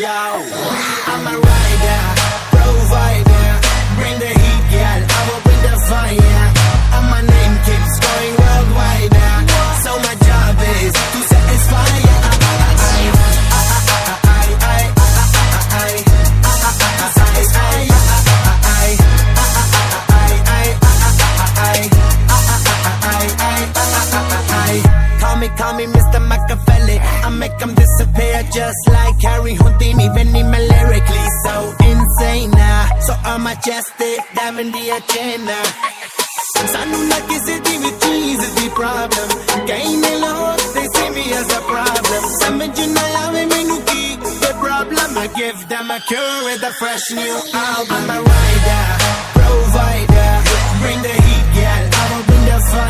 Yo, I'm a rider, provider, bring the heat, girl, I will bring the fire, and my name keeps going worldwide, so my job is to satisfy ya. Call me Mr. Machiavelli. I make them disappear just like Harry Houdini. Benny me lyrically so insane so I'm majestic, diving the agenda. Sanu na kisi di with cheese is the problem. Gain a lot, they see me as a problem. Some you know love me no keep the problem. I give them a cure with a fresh new album. I'm a rider, provider, bring the heat, girl, I will bring the fire.